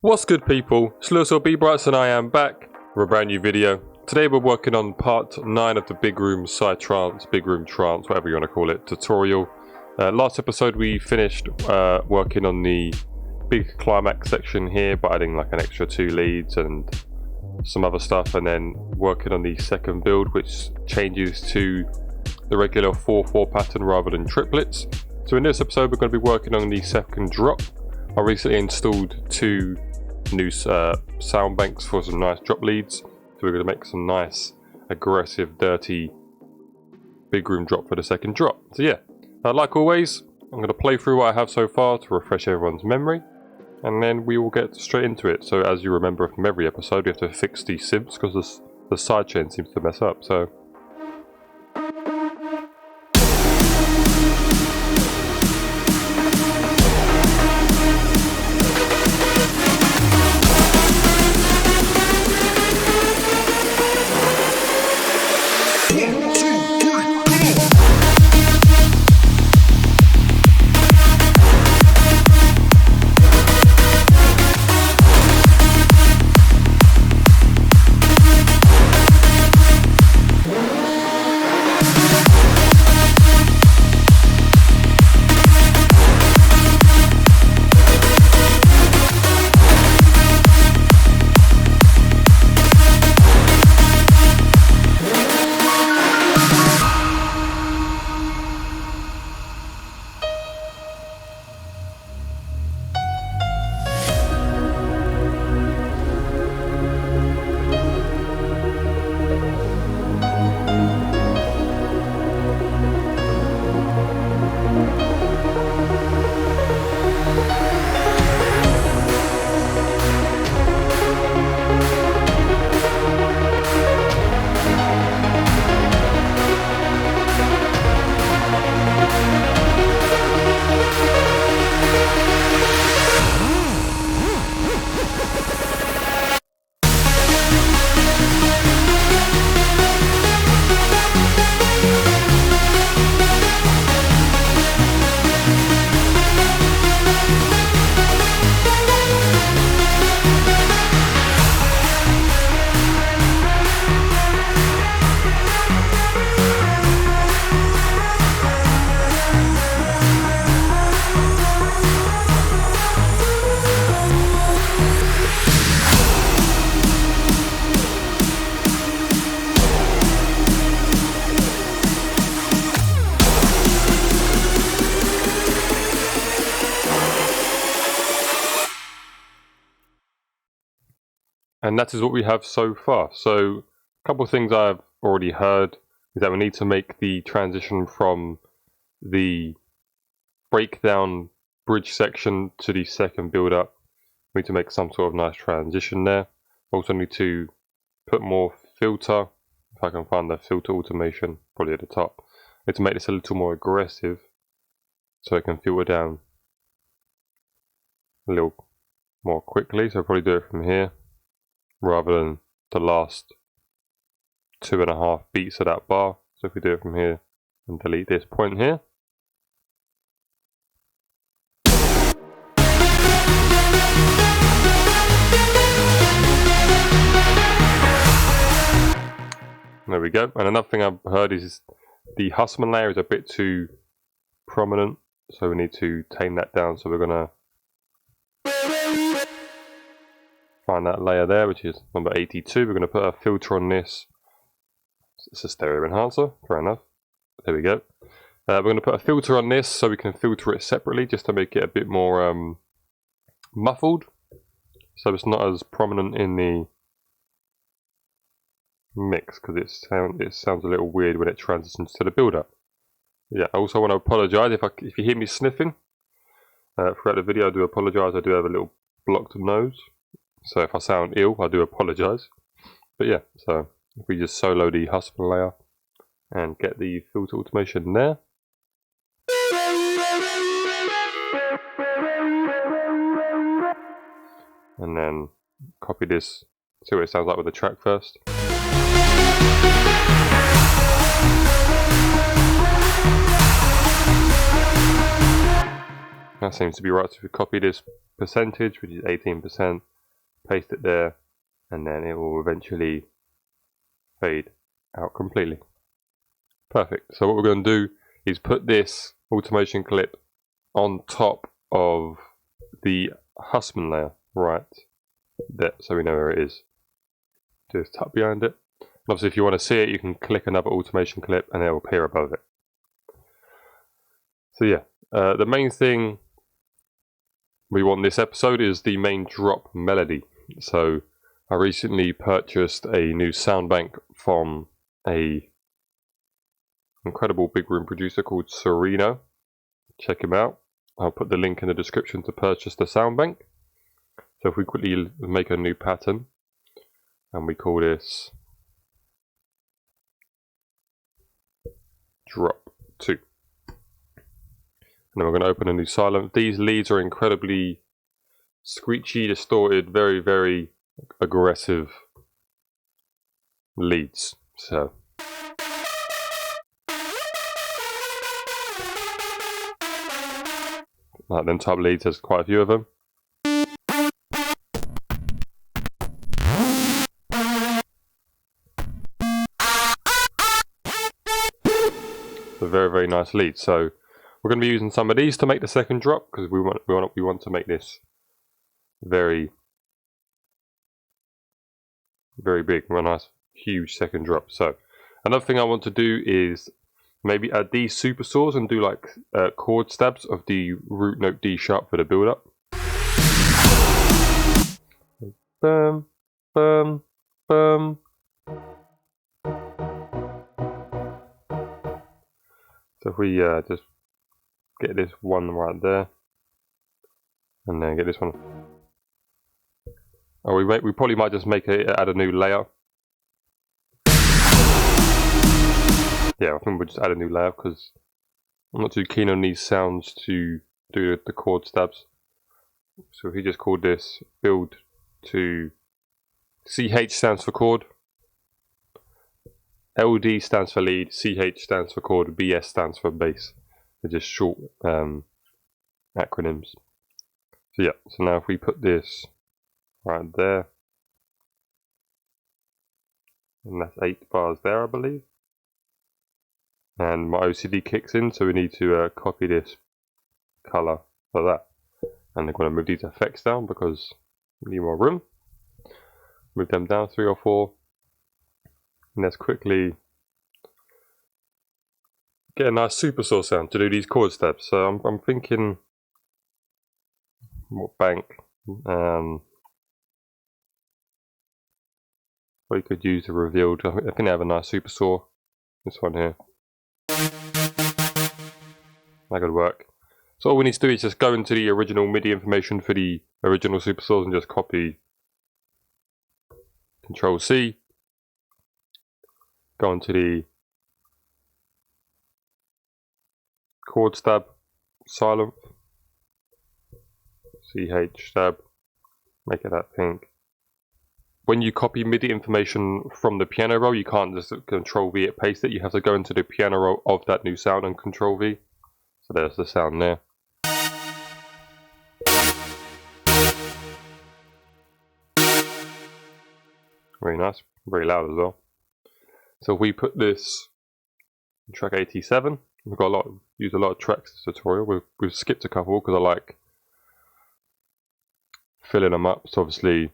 What's good, people? It's Lewis or bbrights and I am back with a brand new video. Today we're working on part 9 of the Big Room PsyTrance, Big Room Trance, whatever you want to call it, tutorial. Last episode we finished working on the big climax section here by adding like an extra 2 leads and some other stuff, and then working on the second build, which changes to the regular 4/4 pattern rather than triplets. So in this episode we're going to be working on the second drop. I recently installed 2 new sound banks for some nice drop leads, so we're going to make some nice aggressive dirty big room drop for the second drop. So yeah, like always, I'm going to play through what I have so far to refresh everyone's memory, and then we will get straight into it. So as you remember from every episode, we have to fix these symps because the sidechain seems to mess up. So and that is what we have so far. So a couple of things I've already heard is that we need to make the transition from the breakdown bridge section to the second build up. We need to make some sort of nice transition there. Also need to put more filter, if I can find the filter automation, probably at the top. I need to make this a little more aggressive so it can filter down a little more quickly. So I'll probably do it from here, rather than the last 2.5 beats of that bar. So if we do it from here and delete this point here. There we go. And another thing I've heard is the Husman layer is a bit too prominent, so we need to tame that down. So we're going to find that layer there, which is number 82. We're going to put a filter on this. It's a stereo enhancer, fair enough. There we go. We're going to put a filter on this so we can filter it separately, just to make it a bit more muffled, so it's not as prominent in the mix, because it sounds a little weird when it transitions to the build-up. Yeah, I also want to apologise if you hear me sniffing throughout the video. I do apologise. I do have a little blocked nose. So if I sound ill, I do apologise. But yeah, so if we just solo the Husman layer and get the filter automation there. And then copy this, see what it sounds like with the track first. That seems to be right. So if we copy this percentage, which is 18%, paste it there, and then it will eventually fade out completely. Perfect. So what we're going to do is put this automation clip on top of the Hussman layer right there, so we know where it is. Just tap behind it. And obviously if you want to see it, you can click another automation clip and it will appear above it. So yeah, the main thing we want this episode is the main drop melody. So I recently purchased a new sound bank from a incredible big room producer called Sereno. Check him out. I'll put the link in the description to purchase the sound bank. So if we quickly make a new pattern and we call this drop 2. And then we're going to open a new silent. These leads are incredibly screechy, distorted, very, very aggressive leads. So like them type leads, there's quite a few of them. A very, very nice lead. So we're going to be using some of these to make the second drop, because we want to make this very, very big, a nice huge second drop. So another thing I want to do is maybe add these super saws and do like chord stabs of the root note D sharp for the build up. Boom, boom, boom. So if we just get this one right there, and then get this one. Or we probably might just add a new layer. Yeah, I think we'll just add a new layer because I'm not too keen on these sounds to do the chord stabs. So if we just call this build to CH stands for chord, LD stands for lead, CH stands for chord, BS stands for bass. They're just short acronyms. So yeah, so now if we put this right there, and that's 8 bars there, I believe. And my OCD kicks in, so we need to copy this color for that. And I'm going to move these effects down because we need more room. Move them down 3 or 4. And let's quickly get a nice super saw sound to do these chord steps. So I'm thinking, what bank? We could use the revealed. I think they have a nice super saw. This one here. That could work. So all we need to do is just go into the original MIDI information for the original super saws and just copy Control C. Go into the chord stab, silent, CH stab, make it that pink. When you copy MIDI information from the piano roll, you can't just Control V it, paste it. You have to go into the piano roll of that new sound and Control V. So there's the sound there. Very nice, very loud as well. So if we put this in track 87, we've got used a lot of tracks in this tutorial. We've skipped a couple because I like filling them up. So obviously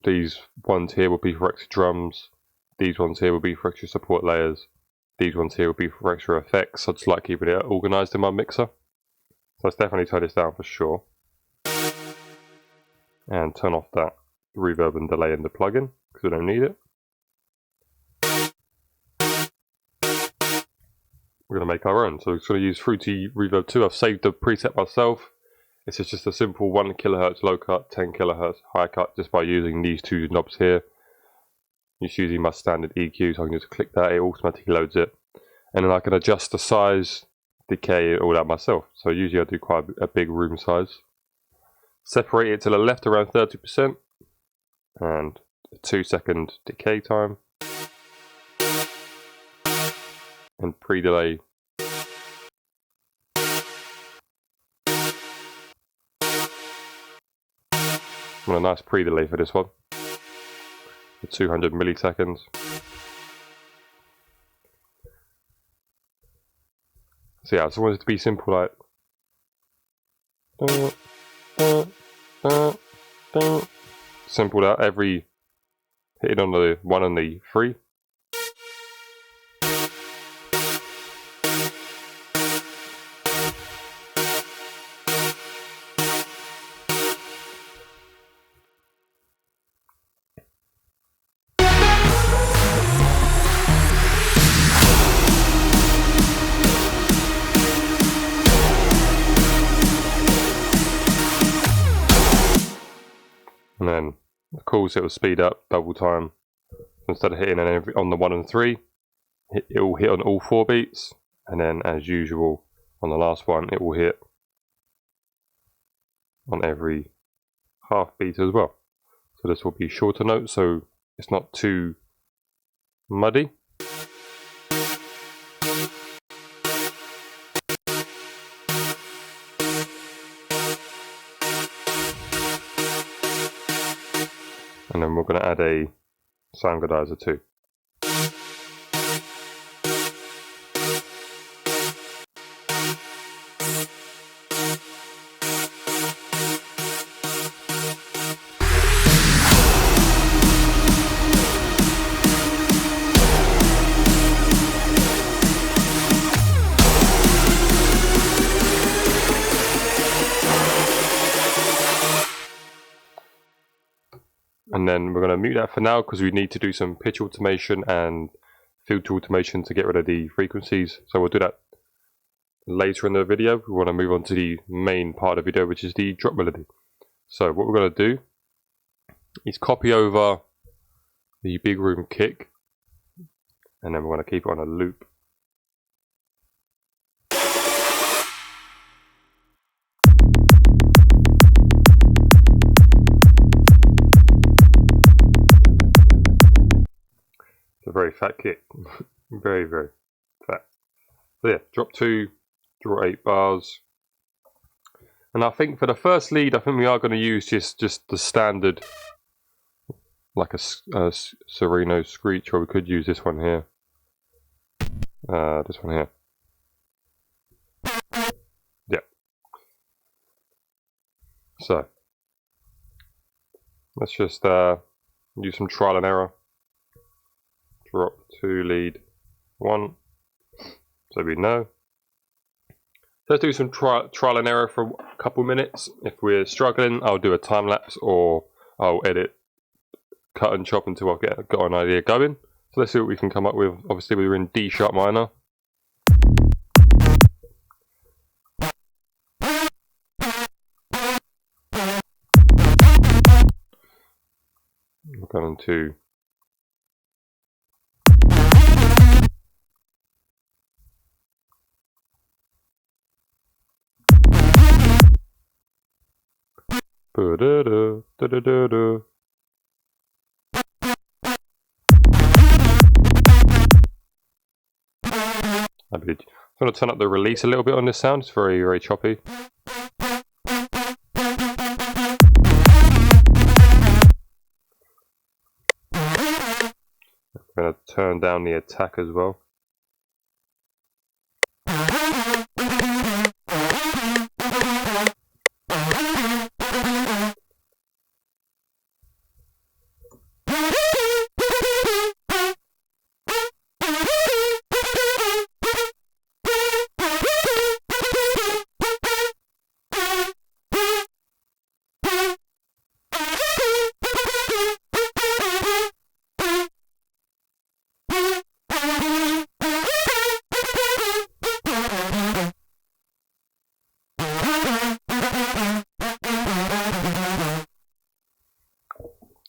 these ones here will be for extra drums, these ones here will be for extra support layers, these ones here will be for extra effects. I just like keeping it organised in my mixer. So let's definitely turn this down for sure. And turn off that reverb and delay in the plugin because we don't need it. We're going to make our own. So we're going to use Fruity Reverb 2. I've saved the preset myself. This is just a simple 1 kHz low cut, 10 kHz high cut, just by using these 2 knobs here. Just using my standard EQ, so I can just click that, it automatically loads it. And then I can adjust the size, decay, all that myself. So usually I do quite a big room size. Separate it to the left around 30%, and a 2-second decay time. And pre-delay. want a nice pre-delay for this one. For 200 milliseconds. So yeah, I just want it to be simple, like simple that every hitting on the 1 and the 3. And then, of course, it will speed up double time. Instead of hitting on the 1 and 3, it will hit on all 4 beats. And then, as usual, on the last one, it will hit on every half beat as well. So this will be shorter notes, so it's not too muddy. And then we're going to add a sound godizer too. And then we're going to mute that for now because we need to do some pitch automation and filter automation to get rid of the frequencies. So we'll do that later in the video. We want to move on to the main part of the video, which is the drop melody. So what we're going to do is copy over the big room kick, and then we're going to keep it on a loop. A very fat kick. Very, very fat. So yeah, drop 2, draw 8 bars. And I think for the first lead, I think we are going to use just the standard, like a Sereno Screech, or we could use this one here. This one here. Yeah. So let's just use some trial and error. Drop 2, lead 1, so we know. Let's do some trial and error for a couple minutes. If we're struggling, I'll do a time lapse, or I'll edit, cut and chop until I've got an idea going. So let's see what we can come up with. Obviously we're in D sharp minor. We're going to ba-da-da, I'm going to turn up the release a little bit on this sound. It's very, very choppy. I'm going to turn down the attack as well.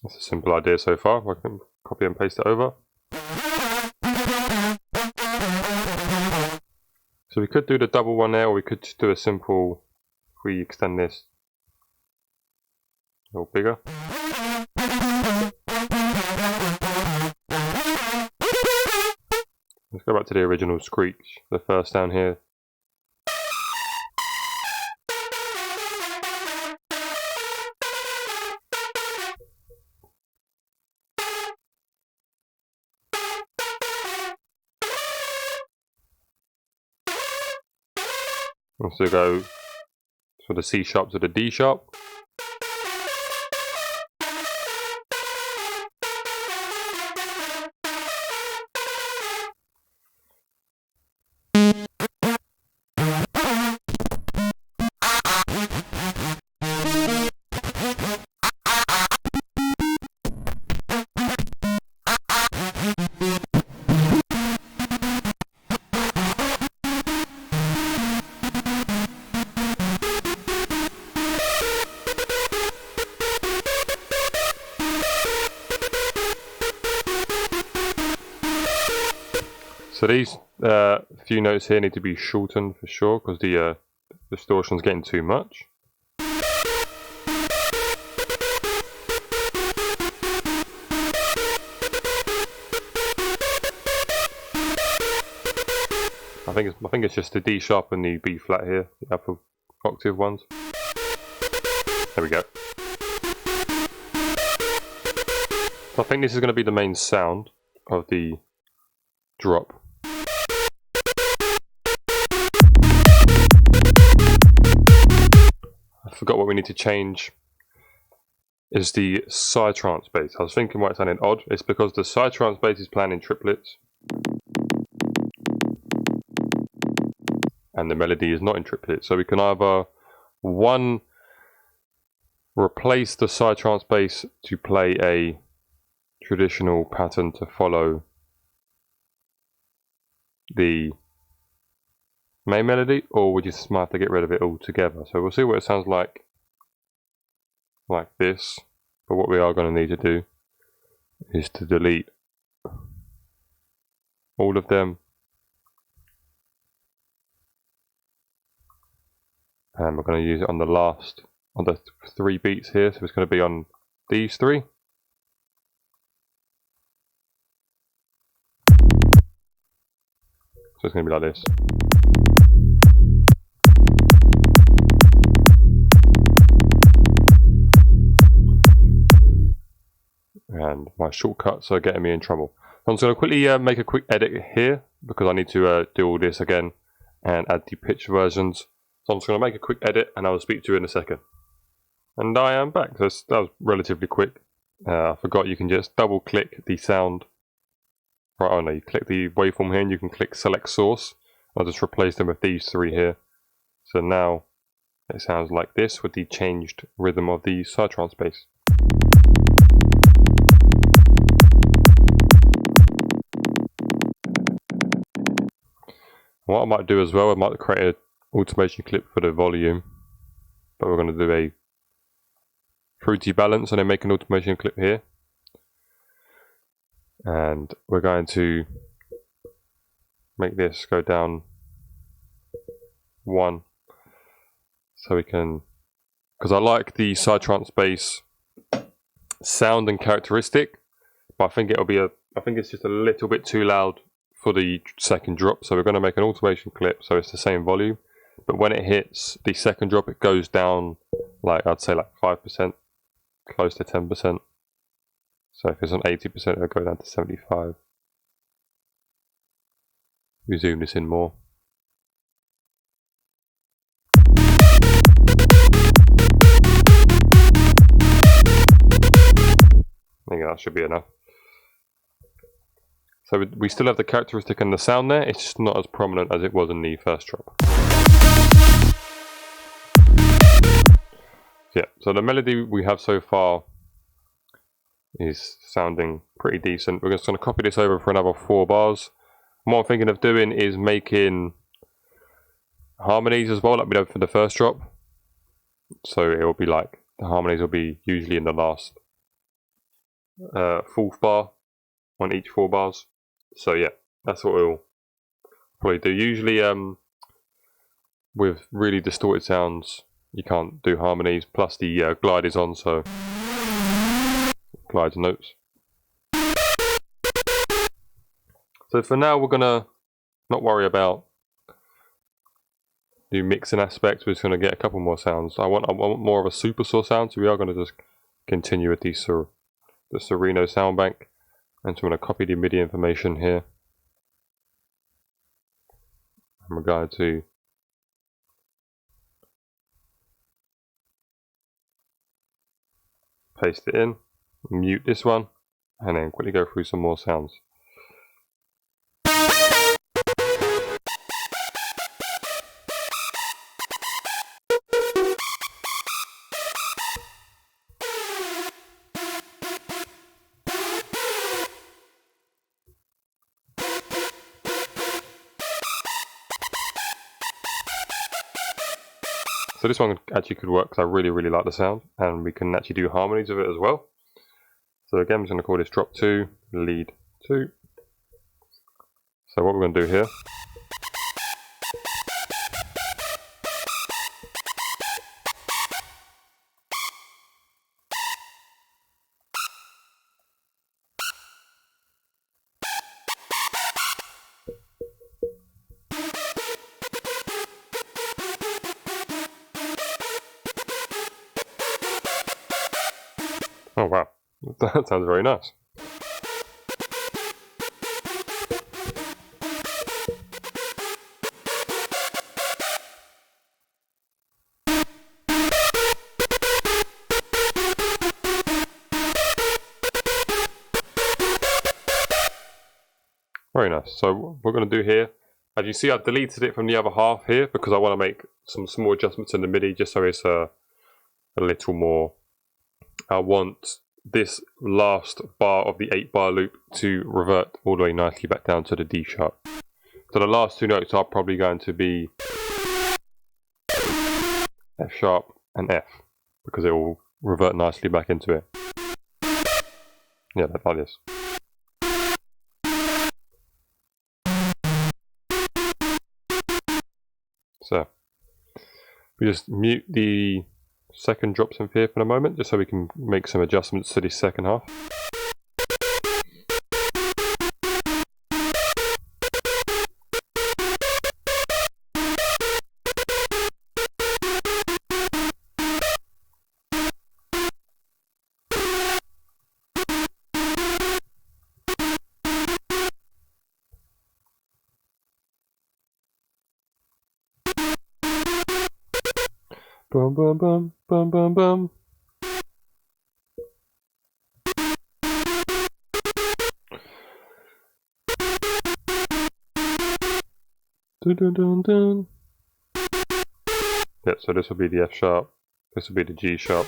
That's a simple idea so far. I can copy and paste it over. So we could do the double one there, or we could just do a simple, if we extend this a little bigger. Let's go back to the original screech, the first down here. Also go for the C sharp to the D sharp. So these few notes here need to be shortened for sure, because the distortion's getting too much. I think it's just the D sharp and the B flat here, the upper octave ones. There we go. So I think this is going to be the main sound of the drop. I forgot what we need to change is the PsyTrance bass. I was thinking why it sounded odd. It's because the PsyTrance bass is playing in triplets and the melody is not in triplets. So we can either one, replace the PsyTrance bass to play a traditional pattern to follow the main melody, or we just might have to get rid of it altogether. So we'll see what it sounds like this. But what we are going to need to do is to delete all of them, and we're going to use it on the 3 beats here. So it's going to be on these 3. So it's going to be like this. And my shortcuts are getting me in trouble. I'm just going to quickly make a quick edit here, because I need to do all this again and add the pitch versions. So I'm just going to make a quick edit and I'll speak to you in a second. And I am back. So that was relatively quick. I forgot you can just double click the sound. Right, oh no, you click the waveform here and you can click select source. I'll just replace them with these 3 here. So now it sounds like this with the changed rhythm of the PsyTrance bass. What I might do as well, I might create an automation clip for the volume, but we're going to do a fruity balance and then make an automation clip here. And we're going to make this go down 1, so we can, because I like the PsyTrance bass sound and characteristic, but I think it's just a little bit too loud for the second drop. So we're going to make an automation clip so it's the same volume, but when it hits the second drop it goes down, like I'd say like 5%, close to 10%. So if it's on 80% it'll go down to 75. We zoom this in more. I think that should be enough. So we still have the characteristic and the sound there, it's just not as prominent as it was in the first drop. Yeah, so the melody we have so far is sounding pretty decent. We're just going to copy this over for another 4 bars. And what I'm thinking of doing is making harmonies as well, like we did for the first drop. So it will be like, the harmonies will be usually in the last 4th bar on each 4 bars. So yeah, that's what we'll probably do. Usually with really distorted sounds you can't do harmonies, plus the glide is on, so glides notes. So for now we're gonna not worry about the mixing aspect. We're just gonna get a couple more sounds. I want more of a super saw sound, so we are gonna just continue with the Sereno sound bank. And so I'm going to copy the MIDI information here. And we're going to paste it in, mute this one, and then quickly go through some more sounds. So this one actually could work because I really like the sound, and we can actually do harmonies of it as well. So again, I'm just going to call this drop 2, lead 2. So what we're going to do here, oh wow, that sounds very nice. Very nice. So what we're going to do here, as you see, I've deleted it from the other half here because I want to make some small adjustments in the MIDI just so it's a little more. I want this last bar of the 8-bar loop to revert all the way nicely back down to the D sharp. So the last 2 notes are probably going to be F sharp and F because it will revert nicely back into it. Yeah, like this. So we just mute the second drops and fifth in a moment, just so we can make some adjustments to the second half. Bum bum bum bum bum bum. Dun dun dun dun. Yeah, so this will be the F sharp, this will be the G sharp.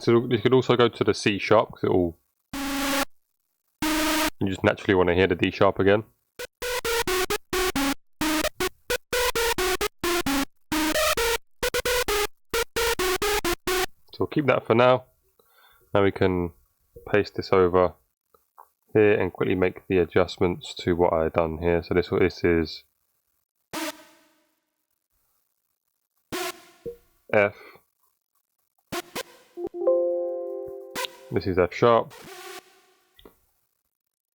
This could also go to the C sharp because you just naturally want to hear the D sharp again. So we'll keep that for now. Now we can paste this over here and quickly make the adjustments to what I've done here. So this is F. This is F sharp.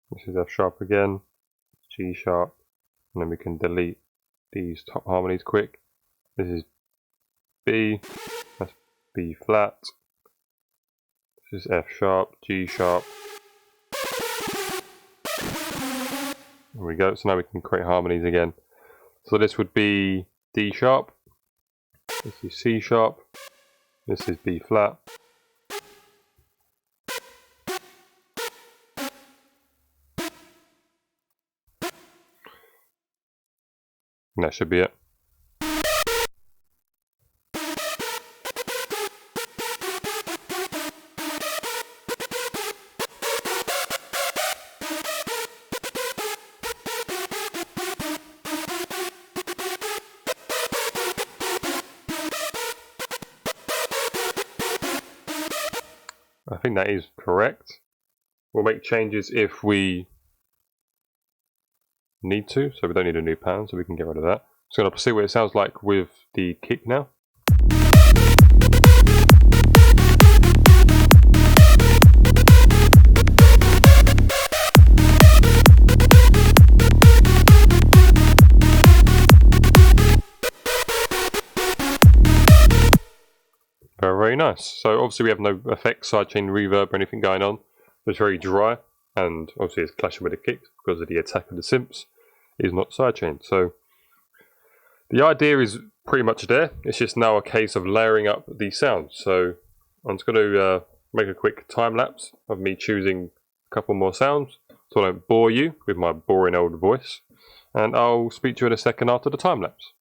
This is F sharp again. G sharp. And then we can delete these top harmonies quick. This is B. That's B flat. This is F sharp, G sharp. There we go. So now we can create harmonies again. So this would be D sharp. This is C sharp. This is B flat. And that should be it. I think that is correct. We'll make changes if we need to, so we don't need a new pan, so we can get rid of that. So I'm going to see what it sounds like with the kick now. Very, very nice. So obviously we have no effects, sidechain reverb or anything going on. It's very dry, and obviously it's clashing with the kicks because of the attack of the synths is not sidechained. So the idea is pretty much there. It's just now a case of layering up the sounds. So I'm just going to make a quick time lapse of me choosing a couple more sounds so I don't bore you with my boring old voice. And I'll speak to you in a second after the time lapse.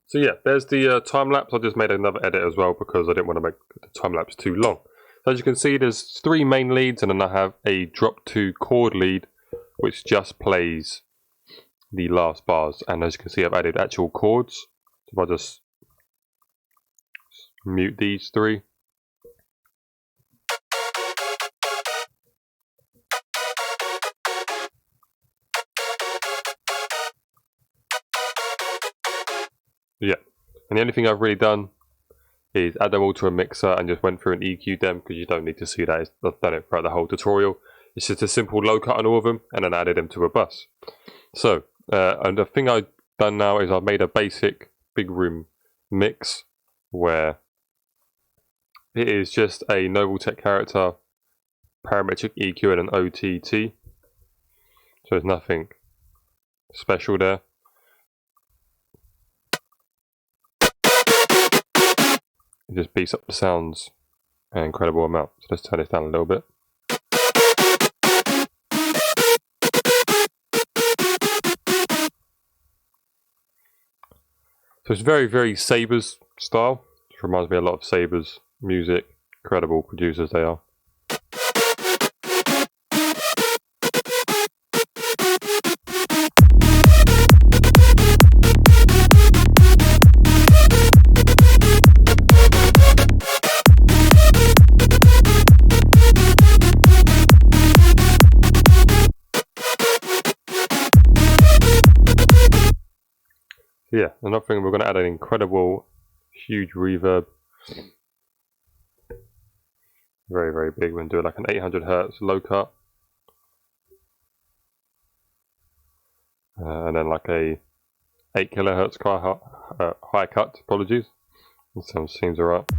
So yeah, there's the time lapse. I just made another edit as well because I didn't want to make the time lapse too long. So as you can see, there's 3 main leads, and then I have a drop 2 chord lead, which just plays the last bars. And as you can see, I've added actual chords. So if I just mute these 3. Yeah, and the only thing I've really done is add them all to a mixer and just went through and EQ'd them, because you don't need to see that. I've done it throughout the whole tutorial. It's just a simple low cut on all of them and then added them to a bus. So, and the thing I've done now is I've made a basic big room mix where it is just a Noveltech character, parametric EQ and an OTT. So there's nothing special there. It just beats up the sounds an incredible amount. So let's turn this down a little bit. So it's very, very Sabres style. It reminds me a lot of Sabres music. Incredible producers they are. Yeah, another thing, we're going to add an incredible, huge reverb. Very, very big. We're going to do like an 800 Hz low cut. And then like a 8 kHz high cut, apologies. That seems alright.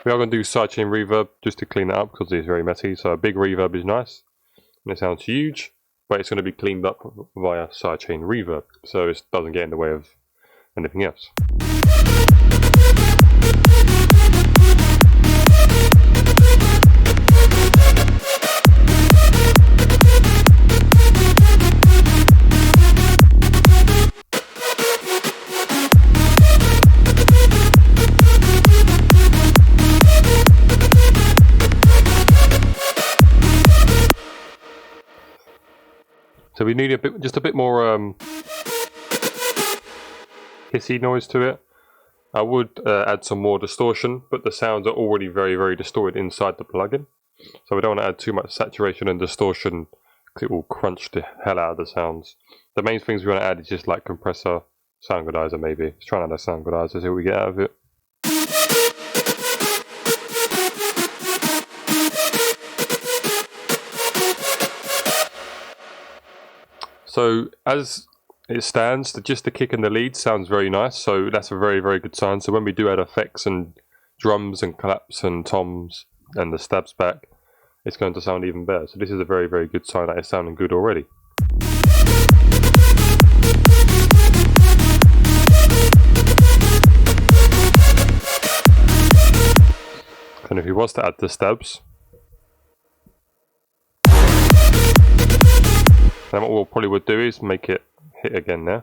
We are going to do sidechain reverb just to clean it up because it's very messy. So a big reverb is nice and it sounds huge, but it's going to be cleaned up via sidechain reverb, so it doesn't get in the way of anything else. So we need just a bit more hissy noise to it. I would add some more distortion, but the sounds are already very, very distorted inside the plugin. So we don't want to add too much saturation and distortion because it will crunch the hell out of the sounds. The main things we want to add is just like compressor, sound godizer maybe. Let's try another sound godizer, see what we get out of it. So as it stands, just the kick and the lead sounds very nice, so that's a very, very good sign. So when we do add effects and drums and claps and toms and the stabs back, it's going to sound even better. So this is a very, very good sign that it's sounding good already. And if he was to add the stabs, then what we'll probably would do is make it hit again there.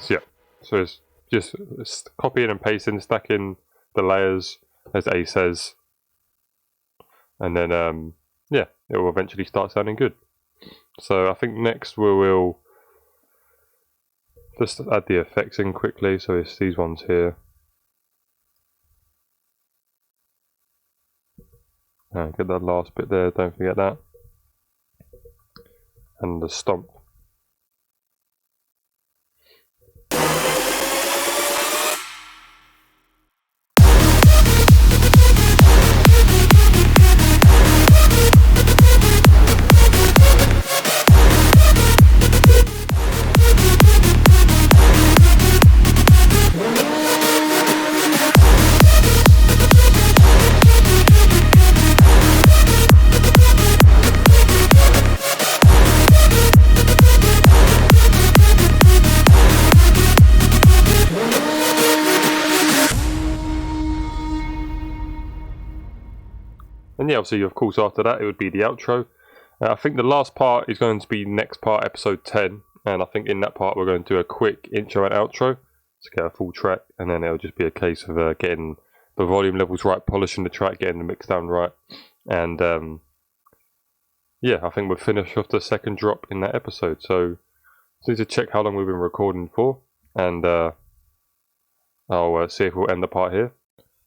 So yeah, so it's just copying and pasting, stacking the layers as A says, and then yeah, it will eventually start sounding good. So I think next we will just add the effects in quickly. So it's these ones here. Get that last bit there, don't forget that. And the stomp. And yeah, obviously, of course, after that, it would be the outro. I think the last part is going to be next part, episode 10. And I think in that part, we're going to do a quick intro and outro to get a full track. And then it'll just be a case of getting the volume levels right, polishing the track, getting the mix down right. And yeah, I think we'll finish off the second drop in that episode. So just need to check how long we've been recording for. And I'll see if we'll end the part here.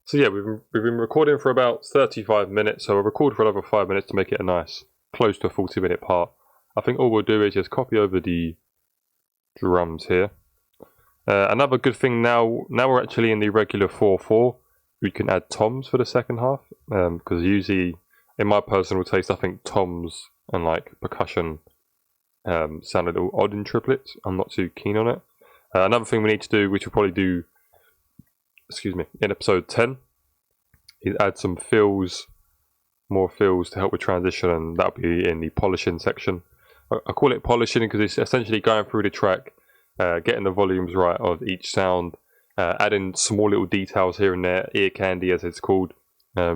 So yeah, we've been recording for about 35 minutes, so we'll record for another 5 minutes to make it a nice, close to a 40-minute part. I think all we'll do is just copy over the drums here. Another good thing now we're actually in the regular 4/4, we can add toms for the second half, because usually, in my personal taste, I think toms and like percussion sound a little odd in triplets. I'm not too keen on it. Another thing we need to do, which we'll probably do in episode 10, is add some fills, more fills to help with transition, and that'll be in the polishing section. I call it polishing because it's essentially going through the track, getting the volumes right of each sound, adding small little details here and there, ear candy as it's called,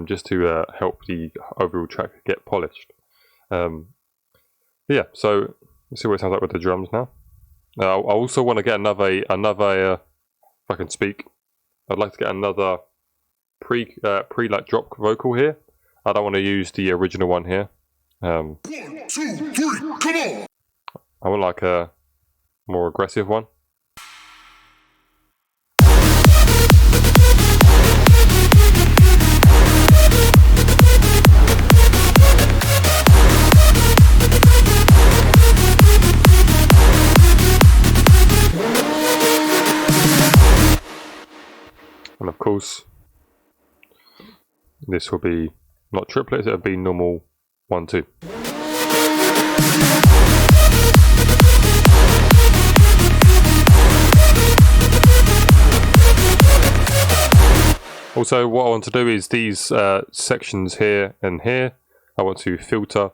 just to help the overall track get polished. Yeah, so let's see what it sounds like with the drums now. I also want to get another if I can speak, I'd like to get another pre like drop vocal here. I don't want to use the original one here. 1, 2, 3, come on! I want like a more aggressive one. And of course, this will be not triplets, it'll be normal 1, 2. Also, what I want to do is these sections here and here, I want to filter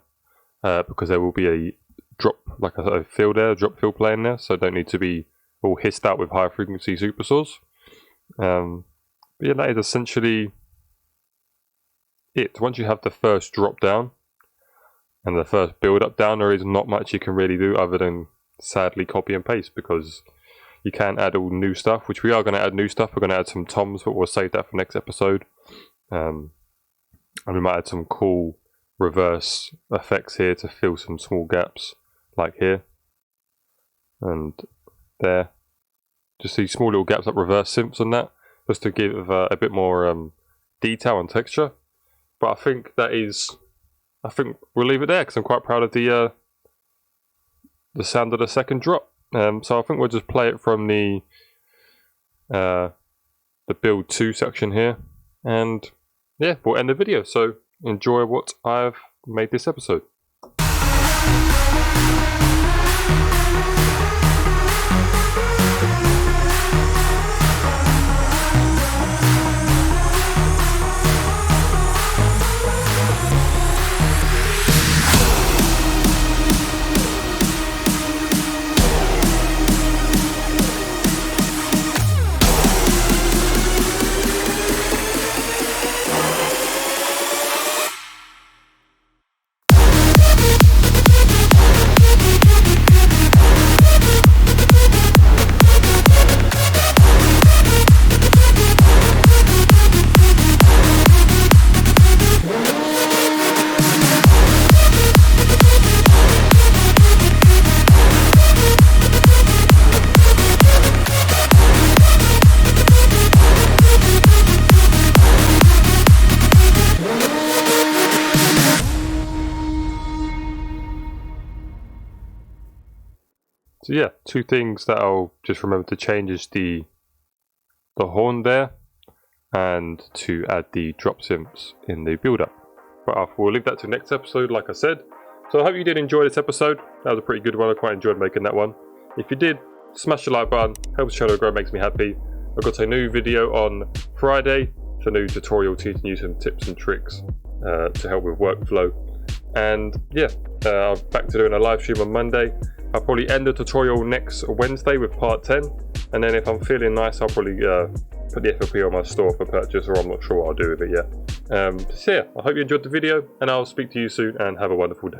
because there will be a drop, like a fill there, a drop fill playing there, so don't need to be all hissed out with high frequency super saws. But yeah, that is essentially it. Once you have the first drop down and the first build up down, there is not much you can really do other than sadly copy and paste, because you can add all new stuff, which we are going to add new stuff. We're going to add some toms, but we'll save that for next episode. And we might add some cool reverse effects here to fill some small gaps, like here and there. Just these small little gaps, like reverse synths on that, just to give a bit more detail and texture. But I think we'll leave it there, because I'm quite proud of the sound of the second drop. So I think we'll just play it from the build 2 section here, and yeah, we'll end the video. So enjoy what I've made this episode. So yeah, 2 things that I'll just remember to change is the horn there, and to add the drop synths in the build up. But we'll leave that to next episode, like I said. So I hope you did enjoy this episode. That was a pretty good one. I quite enjoyed making that one. If you did, smash the like button, helps the channel grow, makes me happy. I've got a new video on Friday. It's a new tutorial teaching you some tips and tricks to help with workflow. And yeah, I'm back to doing a live stream on Monday. I'll probably end the tutorial next Wednesday with part 10, and then if I'm feeling nice, I'll probably put the FLP on my store for purchase, or I'm not sure what I'll do with it yet. So yeah, I hope you enjoyed the video, and I'll speak to you soon, and have a wonderful day.